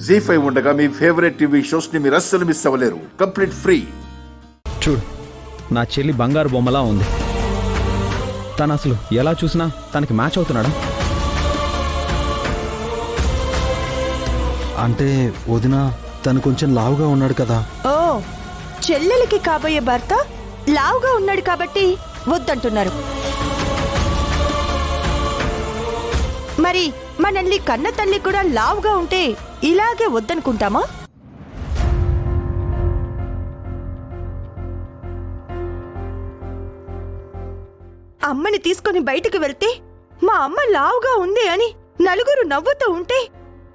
జీ5 ఉండగా మీ favourite TV shows ని మీరు అస్సలు మిస్ అవ్వలేరు. Complete free. చూడు, నా చెల్లి బంగారు బొమ్మలా ఉంది. తను అసలు ఎలా చూసినా తనకి మ్యాచ్ అవుతున్నాడా? అంటే వదిన తను కొంచెం లావుగా ఉన్నాడు కదా. ఓ, చెల్లెలికి కాబోయే భర్త లావుగా ఉన్నాడు కాబట్టి వద్దంటున్నారు. మరి మనల్ని కన్న తల్లి కూడా లావుగా ఉంటే ఇలాగే వద్దనుకుంటామా? అమ్మని తీసుకొని బయటికి వెళ్తే మా అమ్మ లావుగా ఉంది అని నలుగురు నవ్వుతూ ఉంటే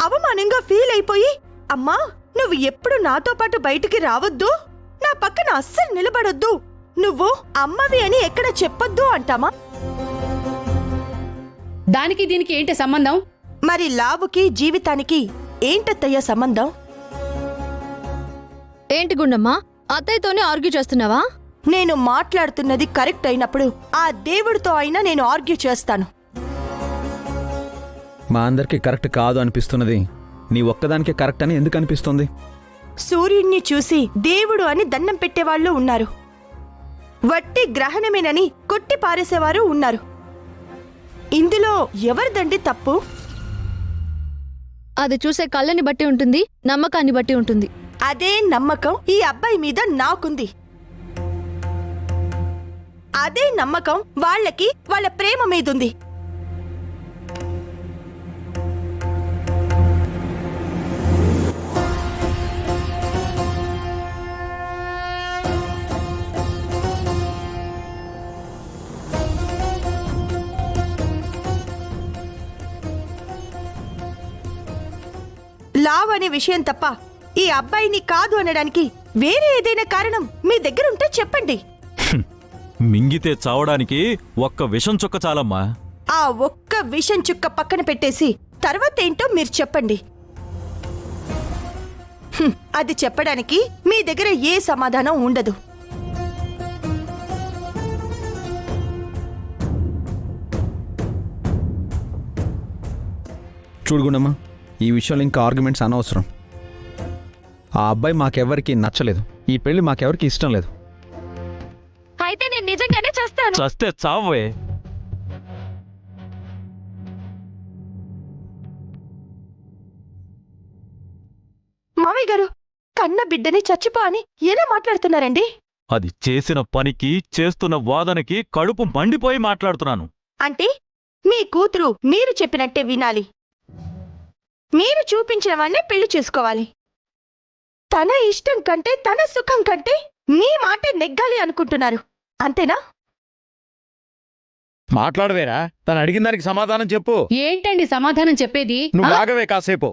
అవమానంగా ఫీల్ అయిపోయి, అమ్మా నువ్వు ఎప్పుడు నాతో పాటు బయటికి రావద్దు, నా పక్కన అస్సలు నిలబడొద్దు, నువ్వు అమ్మవి అని ఎక్కడ చెప్పొద్దు అంటామా? దానికి దీనికి ఏంటి సంబంధం? మరి లావుకి జీవితానికి ఏంటత్తయ్య సంబంధం? ఏంటి గుండమ్మా, అత్తయ్యతోనే ఆర్గ్యూ చేస్తున్నావా? నేను మాట్లాడుతున్నది కరెక్ట్ అయినప్పుడు ఆ దేవుడితో అయినా నేను ఆర్గ్యూ చేస్తాను. మా అందరికి కరెక్ట్ కాదు అనిపిస్తున్నది నీ ఒక్కదానికే కరెక్ట్ అని ఎందుకు అనిపిస్తుంది? సూర్యుణ్ణి చూసి దేవుడు అని దండం పెట్టేవాళ్లు ఉన్నారు, వట్టి గ్రహణమేనని కొట్టి పారేసేవారు ఉన్నారు. ఇందులో ఎవరిదండి తప్పు? అది చూసే కళ్ళని బట్టి ఉంటుంది, నమ్మకాన్ని బట్టి ఉంటుంది. అదే నమ్మకం ఈ అబ్బాయి మీద నాకుంది. అదే నమ్మకం వాళ్ళకి వాళ్ళ ప్రేమ మీదుంది. లావ్ అనే విషయం తప్ప ఈ అబ్బాయిని కాదు అనడానికి వేరే ఏదైనా కారణం మీ దగ్గర ఉంటే చెప్పండి. మింగితే చావడానికి ఒక్క విషం చుక్క చాలమ్మా. ఆ ఒక్క విషం చుక్క పక్కన పెట్టేసి తర్వాత ఏంటో మీరు చెప్పండి. అది చెప్పడానికి మీ దగ్గర ఏ సమాధానం ఉండదు. చూడుగుండమ్మా, ఈ విషయంలో ఇంకా ఆర్గ్యుమెంట్స్ అనవసరం. ఆ అబ్బాయి మాకెవరికి నచ్చలేదు, ఈ పెళ్లి మాకెవరికి ఇష్టం లేదు. అయితే నేను నిజంగానే చేస్తాను. చస్తే చావే. మామయ్య గారు, కన్న బిడ్డని చచ్చిపో అని ఎలా మాట్లాడుతున్నారండి? అది చేసిన పనికి చేస్తున్న వాదనకి కడుపు మండిపోయి మాట్లాడుతున్నాను. అంటే మీ కూతురు మీరు చెప్పినట్టే వినాలి, మీరు చూపించిన వాడినే పెళ్లి చేసుకోవాలి. తన ఇష్టం కంటే తన సుఖం కంటే మీ మాట నెగ్గాలి అనుకుంటున్నారు, అంతేనా? మాట్లాడవేరా? తను అడిగిన దానికి సమాధానం చెప్పు. ఏంటండి సమాధానం చెప్పేది? నువ్వు ఆగవే కాసేపు.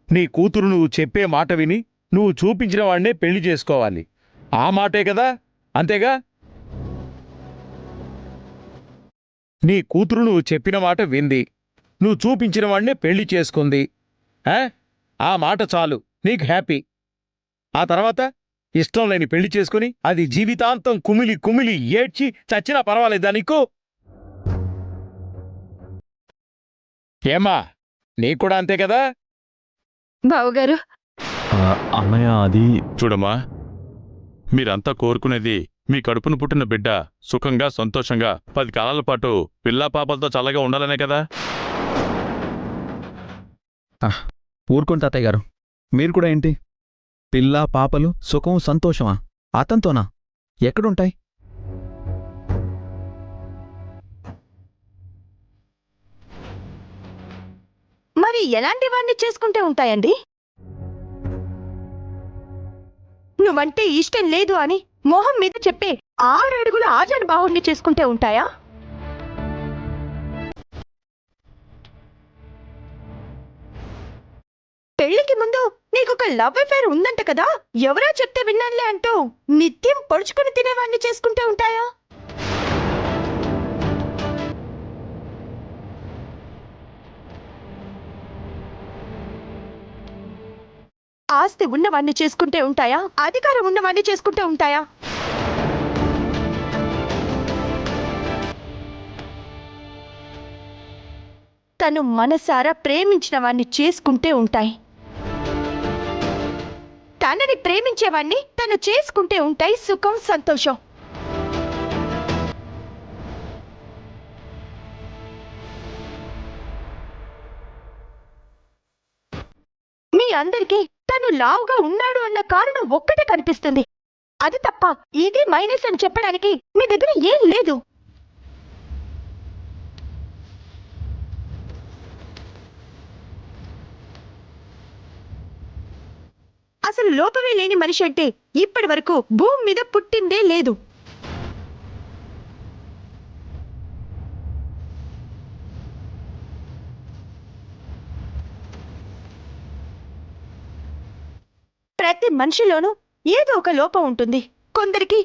నీ కూతురు నువ్వు చెప్పే మాట విని నువ్వు చూపించిన వాడినే పెళ్లి చేసుకోవాలి. ఆ మాటే కదా, అంతేగా? నీ కూతురు నువ్వు చెప్పిన మాట వింది, నువ్వు చూపించిన వాడినే పెళ్లి చేసుకుంది. ఆ మాట చాలు, నీకు హ్యాపీ. ఆ తర్వాత ఇష్టం లేని పెళ్లి చేసుకుని అది జీవితాంతం కుమిలి కుమిలి ఏడ్చి చచ్చినా పర్వాలేదా నీకు? ఏమ్మా, నీకు కూడా అంతే కదా? బావగారు, అన్నయ్య, అది చూడమ్మా, మీరంతా కోరుకునేది మీ కడుపును పుట్టిన బిడ్డ సుఖంగా సంతోషంగా 10 కాలాల పాటు పిల్లా పాపలతో చల్లగా ఉండాలనే కదా. ఊరుకోండి తాతయ్య గారు, మీరు కూడా ఏంటి పిల్ల పాపలు సుఖం సంతోషమా? అతనితోనా? ఎక్కడుంటాయి? మరి ఎలాంటి వాడిని చేసుకుంటే ఉంటాయండి? నువ్వంటే ఇష్టం లేదు అని మొహం మీద చెప్పే 6 అడుగుల ఆజాన్ బావుడిని చేసుకుంటే ఉంటాయా? పెళ్లికి ముందు నీకొక లవ్ అఫేర్ ఉందంట కదా, ఎవరో చెప్తే విన్నానులే అంటూ నిత్యం పొడుచుకుని తినేవాడిని చేసుకుంటే ఉంటాయా? ఆస్తి ఉన్నవాణ్ణి చేసుకుంటే ఉంటాయా? అధికారం ఉన్నవాణ్ణి చేసుకుంటే ఉంటాయా? తను మనసారా ప్రేమించిన వాణ్ణి చేసుకుంటే ఉంటాయి. తనని ప్రేమించేవాణ్ణి తను చేసుకుంటే ఉంటాయి సుఖం, సంతోషం. మీ అందరికీ తను లావుగా ఉన్నాడు అన్న కారణం ఒక్కటే కనిపిస్తుంది. అది తప్ప ఇది మైనస్ అని చెప్పడానికి మీ దగ్గర ఏం లేదు. అసలు లోపమే లేని మనిషి అంటే ఇప్పటి వరకు భూమి మీద పుట్టిందే లేదు. ప్రతి మనిషిలోనూ ఏదో ఒక లోపం ఉంటుంది. కొందరికి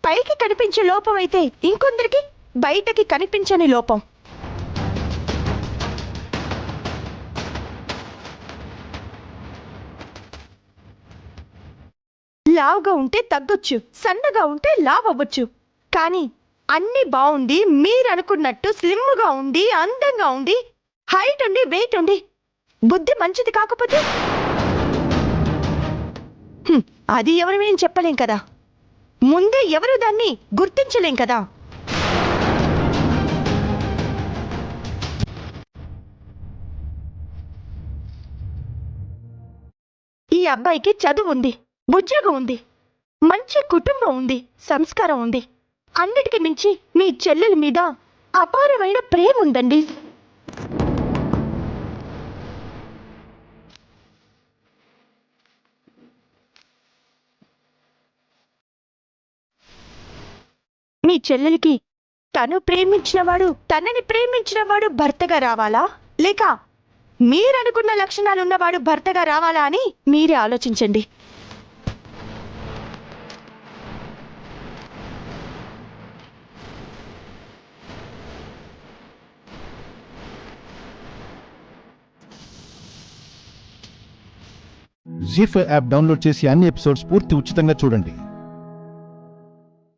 పైకి కనిపించే లోపం అయితే ఇంకొందరికి బయటకి కనిపించని లోపం. లావుగా ఉంటే తగ్గొచ్చు, సన్నగా ఉంటే లావ్ అవ్వచ్చు. కానీ అన్నీ బాగుండి మీరు అనుకున్నట్టు స్లిమ్గా ఉండి అందంగా ఉండి హైట్ ఉండి వెయిట్ ఉండి బుద్ధి మంచిది కాకపోతే అది ఎవరమేం చెప్పలేం కదా. ముందే ఎవరు దాన్ని గుర్తించలేం కదా. ఈ అబ్బాయికి చదువు ఉంది, ఉద్యోగం ఉంది, మంచి కుటుంబం ఉంది, సంస్కారం ఉంది. అన్నిటికీ మించి మీ చెల్లెల మీద అపారమైన ప్రేమ ఉందండి. మీ చెల్లెలికి తను ప్రేమించినవాడు, తనని ప్రేమించినవాడు భర్తగా రావాలా, లేక మీరనుకున్న లక్షణాలున్నవాడు భర్తగా రావాలా అని మీరే ఆలోచించండి. జీ5 యాప్ డౌన్లోడ్ చేసి అన్ని ఎపిసోడ్స్ పూర్తి ఉచితంగా చూడండి.